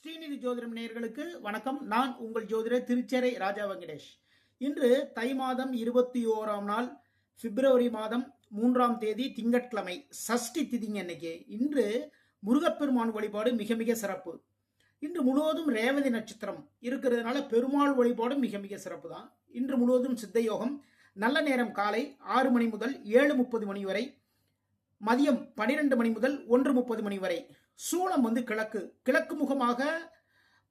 ஸ்ரீநிதி ஜோதிடம் நேயர்களுக்கு வணக்கம். நான் உங்கள் ஜோதிடர் திருச்சேரை ராஜா வெங்கடேஷ். இன்று தை மாதம் 21ஆம் நாள் பிப்ரவரி மாதம் 3ஆம் தேதி திங்கட்கிழமை, சஷ்டி திதிங்க. இன்னைக்கு இன்று முருகப்பெருமான் வழிபாடு மிக மிக சிறப்பு. இன்று முழுவதும் ரேவதி நட்சத்திரம் இருக்கிறதுனால பெருமாள் வழிபாடு மிக மிக சிறப்பு தான். இன்று முழுவதும் சித்த யோகம். நல்ல நேரம் காலை 6 மணி முதல் 7:30 மணி வரை, மதியம் 12 மணி முதல் 1:30 மணி வரை. சூளம் கிழக்கு கிழக்கு முகமாக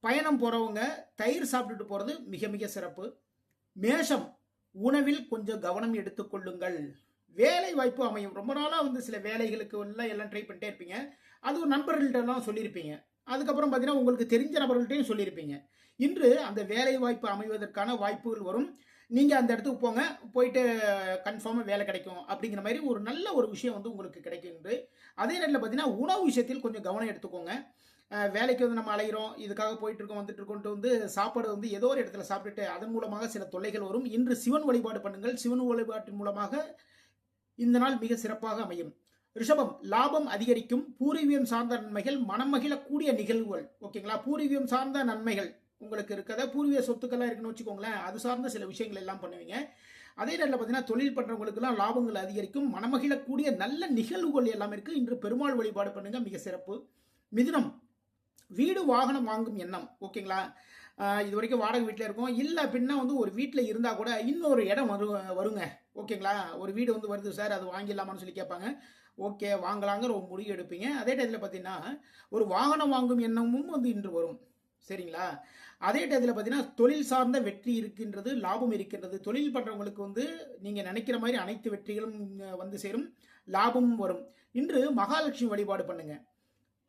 பயணம் போறவங்க தயிர் சாப்பிட்டுட்டு போறது மிக மிக சிறப்பு. மேஷம், உணவில் கொஞ்சம் கவனம் எடுத்துக்கொள்ளுங்கள். வேலை வாய்ப்பு அமையும். ரொம்ப நாளா சில வேலைகளுக்கு எல்லாம் ட்ரை பண்ணிட்டே இருப்பீங்க. அது ஒரு நண்பர்கள்ட்ட எல்லாம் சொல்லியிருப்பீங்க. அதுக்கப்புறம் பார்த்தீங்கன்னா உங்களுக்கு தெரிஞ்ச நபர்கள்ட்டையும் சொல்லியிருப்பீங்க. இன்று அந்த வேலை வாய்ப்பு அமைவதற்கான வாய்ப்புகள் வரும். நீங்கள் அந்த இடத்துக்கு போங்க, போயிட்டு கன்ஃபார்மாக வேலை கிடைக்கும் அப்படிங்கிற மாதிரி ஒரு நல்ல ஒரு விஷயம் உங்களுக்கு கிடைக்கும். அதே நேரத்தில் பார்த்தீங்கன்னா உணவு விஷயத்தில் கொஞ்சம் கவனம் எடுத்துக்கோங்க. வேலைக்கு நம்ம அலைகிறோம், இதுக்காக போயிட்டு இருக்கோம், வந்துட்டு இருக்கோன்ட்டு சாப்பாடு ஏதோ ஒரு இடத்துல சாப்பிட்டுட்டு அதன் மூலமாக சில தொல்லைகள் வரும். இன்று சிவன் வழிபாடு பண்ணுங்கள். சிவன் வழிபாட்டின் மூலமாக இந்த நாள் மிக சிறப்பாக அமையும். ரிஷபம், லாபம் அதிகரிக்கும். பூர்வீகம் சார்ந்த நன்மைகள், மனம் மகிழக்கூடிய நிகழ்வுகள். ஓகேங்களா? பூர்வீகம் சார்ந்த நன்மைகள் உங்களுக்கு இருக்கிறத, பூர்வீக சொத்துக்கள்லாம் இருக்குன்னு வச்சுக்கோங்களேன், அது சார்ந்த சில விஷயங்கள் எல்லாம் பண்ணுவீங்க. அதே நேரத்தில் பார்த்தீங்கன்னா தொழில் பண்ணுறவங்களுக்குலாம் லாபங்கள் அதிகரிக்கும். மனமகிழக்கூடிய நல்ல நிகழ்வுகள் எல்லாம் இருக்குது. இன்று பெருமாள் வழிபாடு பண்ணுங்க, மிக சிறப்பு. மிதுனம், வீடு வாகனம் வாங்கும் எண்ணம். ஓகேங்களா? இது வரைக்கும் வாடகை வீட்டில் இருக்கும், இல்லை அப்படின்னா ஒரு வீட்டில் இருந்தால் கூட இன்னொரு இடம் வருங்க. ஓகேங்களா? ஒரு வீடு வருது சார், அது வாங்கிடலாமான்னு சொல்லி கேட்பாங்க. ஓகே, வாங்கலாங்கிற ஒரு முடிவு எடுப்பீங்க. அதே டயத்தில் பார்த்தீங்கன்னா ஒரு வாகனம் வாங்கும் எண்ணமும் இன்று வரும். சரிங்களா? அதே டயத்தில் பார்த்தீங்கன்னா தொழில் சார்ந்த வெற்றி இருக்கின்றது, லாபம் இருக்கின்றது. தொழில் பண்ணுறவங்களுக்கு நீங்கள் நினைக்கிற மாதிரி அனைத்து வெற்றிகளும் சேரும், லாபமும் வரும். இன்று மகாலட்சுமி வழிபாடு பண்ணுங்க.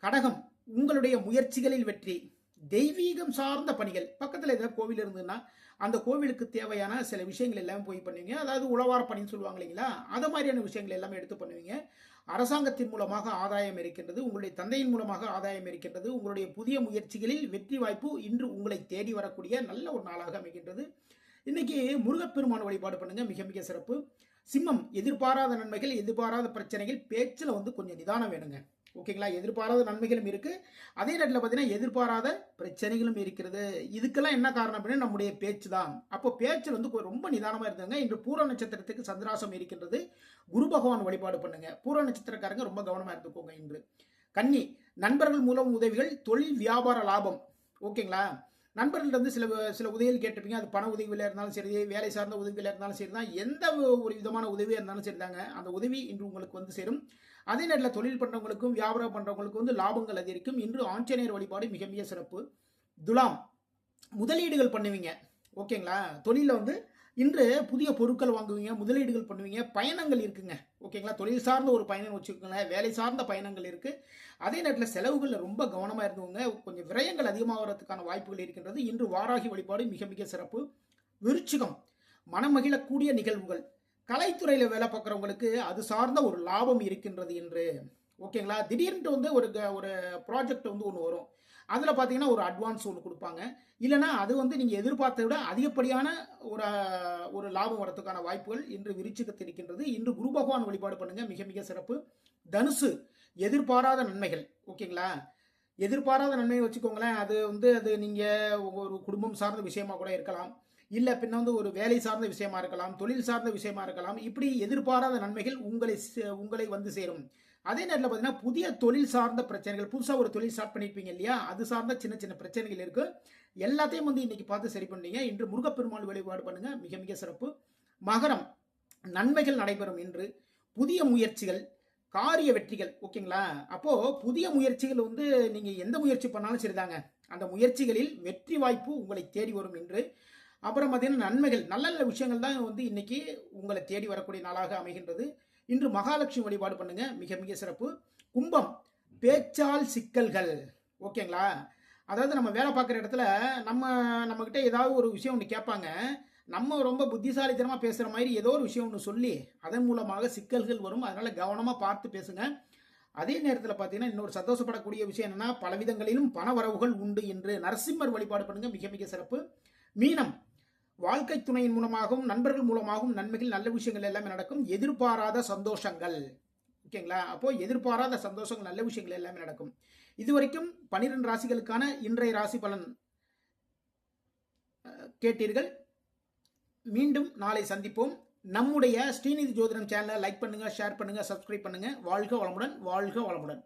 கடகம், உங்களுடைய முயற்சிகளில் வெற்றி. தெய்வீகம் சார்ந்த பணிகள், பக்கத்தில் ஏதாவது கோவில் இருந்ததுன்னா அந்த கோவிலுக்கு தேவையான சில விஷயங்கள் எல்லாமே போய் பண்ணுவீங்க. அதாவது உழவார பணின்னு சொல்லுவாங்க இல்லைங்களா, அதை மாதிரியான விஷயங்கள் எல்லாமே எடுத்து பண்ணுவீங்க. அரசாங்கத்தின் மூலமாக ஆதாயம் இருக்கின்றது, உங்களுடைய தந்தையின் மூலமாக ஆதாயம் இருக்கின்றது. உங்களுடைய புதிய முயற்சிகளில் வெற்றி வாய்ப்பு இன்று உங்களை தேடி வரக்கூடிய நல்ல ஒரு நாளாக அமைகின்றது. இன்னைக்கு முருகப்பெருமான் வழிபாடு பண்ணுங்க, மிக மிக சிறப்பு. சிம்மம், எதிர்பாராத நன்மைகள், எதிர்பாராத பிரச்சனைகள். பேச்சில் கொஞ்சம் நிதானம் வேணுங்க. ஓகேங்களா? எதிர்பாராத நன்மைகளும் இருக்கு, அதே நேரத்தில் பார்த்தீங்கன்னா எதிர்பாராத பிரச்சனைகளும் இருக்கிறது. இதுக்கெல்லாம் என்ன காரணம் அப்படின்னா நம்முடைய பேச்சு தான். அப்போ பேச்சு ரொம்ப நிதானமாக இருந்தாங்க. இன்று பூர நட்சத்திரத்துக்கு சந்திராசம் இருக்கின்றது. குரு பகவான் வழிபாடு பண்ணுங்க. பூர நட்சத்திரக்காரங்க ரொம்ப கவனமாக இருந்துக்கோங்க. இன்று கன்னி, நண்பர்கள் மூலம் உதவிகள், தொழில் வியாபார லாபம். ஓகேங்களா? நண்பர்கள்ட்ட சில சில உதவிகள் கேட்டிருப்பீங்க. அது பண உதவியில் இருந்தாலும் சரி, வேலை சார்ந்த உதவியில் இருந்தாலும் சரி தான், எந்த ஒரு விதமான உதவியாக இருந்தாலும் சரி தாங்க, அந்த உதவி இன்று உங்களுக்கு சேரும். அதே நேரத்தில் தொழில் பண்ணுறவங்களுக்கும் வியாபாரம் பண்ணுறவங்களுக்கும் லாபங்கள் அதிகரிக்கும். இன்று ஆஞ்சநேயர் வழிபாடு மிக மிக சிறப்பு. துலாம், முதலீடுகள் பண்ணுவீங்க. ஓகேங்களா? தொழிலில் இன்று புதிய பொருட்கள் வாங்குவீங்க, முதலீடுகள் பண்ணுவீங்க, பயணங்கள் இருக்குங்க. ஓகேங்களா? தொழில் சார்ந்த ஒரு பயணம் வச்சுக்கோங்களேன், வேலை சார்ந்த பயணங்கள் இருக்குது. அதே நேரத்தில் செலவுகளில் ரொம்ப கவனமாக இருந்தவங்க, கொஞ்சம் விரயங்கள் அதிகமாகிறதுக்கான வாய்ப்புகள் இருக்கின்றது. இன்று வாராகி வழிபாடு மிக மிக சிறப்பு. விருச்சிகம், மனமகிழக்கூடிய நிகழ்வுகள். கலைத்துறையில் வேலை பார்க்குறவங்களுக்கு அது சார்ந்த ஒரு லாபம் இருக்கின்றது என்று. ஓகேங்களா? திடீர்னு ஒரு ப்ராஜெக்ட் ஒன்று வரும். அதில் பார்த்தீங்கன்னா ஒரு அட்வான்ஸ் ஒன்று கொடுப்பாங்க. இல்லைனா அது நீங்கள் எதிர்பார்த்ததை விட அதிகப்படியான ஒரு லாபம் வரத்துக்கான வாய்ப்புகள் இன்று விருச்சிகத்தில் இருக்கின்றது. இன்று குரு பகவான் வழிபாடு பண்ணுங்க, மிக மிக சிறப்பு. தனுசு, எதிர்பாராத நன்மைகள். ஓகேங்களா? எதிர்பாராத நன்மையை வச்சுக்கோங்களேன். அது நீங்கள் ஒரு குடும்பம் சார்ந்த விஷயமா கூட இருக்கலாம், இல்லை பின்ன ஒரு வேலை சார்ந்த விஷயமா இருக்கலாம், தொழில் சார்ந்த விஷயமா இருக்கலாம். இப்படி எதிர்பாராத நன்மைகள் உங்களை சேரும். அதே நேரத்தில் பார்த்தீங்கன்னா புதிய தொழில் சார்ந்த பிரச்சனைகள், புதுசாக ஒரு தொழில் ஸ்டார்ட் பண்ணியிருப்பீங்க இல்லையா, அது சார்ந்த சின்ன சின்ன பிரச்சனைகள் இருக்கு. எல்லாத்தையும் இன்னைக்கு பார்த்து சரி பண்ணீங்க. இன்று முருகப்பெருமாள் வழிபாடு பண்ணுங்க, மிக மிக சிறப்பு. மகரம், நன்மைகள் நடைபெறும். இன்று புதிய முயற்சிகள், காரிய வெற்றிகள். ஓகேங்களா? அப்போ புதிய முயற்சிகள் நீங்க எந்த முயற்சி பண்ணாலும் சரிதாங்க, அந்த முயற்சிகளில் வெற்றி வாய்ப்பு உங்களை தேடி வரும் இன்று. அப்புறம் பார்த்தீங்கன்னா நன்மைகள், நல்ல நல்ல விஷயங்கள் தான் இன்னைக்கு உங்களை தேடி வரக்கூடிய நாளாக அமைகின்றது. இன்று மகாலட்சுமி வழிபாடு பண்ணுங்க, மிக மிக சிறப்பு. கும்பம், பேச்சால் சிக்கல்கள். ஓகேங்களா? அதாவது நம்ம வேலை பார்க்குற இடத்துல நம்மக்கிட்ட ஏதாவது ஒரு விஷயம் ஒன்று கேட்பாங்க. நம்ம ரொம்ப புத்திசாலித்தனமாக பேசுகிற மாதிரி ஏதோ ஒரு விஷயம் ஒன்று சொல்லி அதன் மூலமாக சிக்கல்கள் வரும். அதனால் கவனமாக பார்த்து பேசுங்க. அதே நேரத்தில் பார்த்தீங்கன்னா இன்னொரு சந்தோஷப்படக்கூடிய விஷயம் என்னன்னா, பலவிதங்களிலும் பண வரவுகள் உண்டு என்று நரசிம்மர் வழிபாடு பண்ணுங்க, மிக மிக சிறப்பு. மீனம், வாழ்க்கை துணையின் மூலமாகவும் நண்பர்கள் மூலமாகவும் நன்மைகள், நல்ல விஷயங்கள் எல்லாமே நடக்கும். எதிர்பாராத சந்தோஷங்கள். ஓகேங்களா? அப்போ எதிர்பாராத சந்தோஷங்கள், நல்ல விஷயங்கள் எல்லாமே நடக்கும். இதுவரைக்கும் 12 ராசிகளுக்கான இன்றைய ராசி பலன் கேட்டீர்கள். மீண்டும் நாளை சந்திப்போம். நம்முடைய ஸ்ரீநிதி ஜோதிடம் சேனலை லைக் பண்ணுங்க, ஷேர் பண்ணுங்க, சப்ஸ்கிரைப் பண்ணுங்க. வாழ்க வளமுடன், வாழ்க வளமுடன்.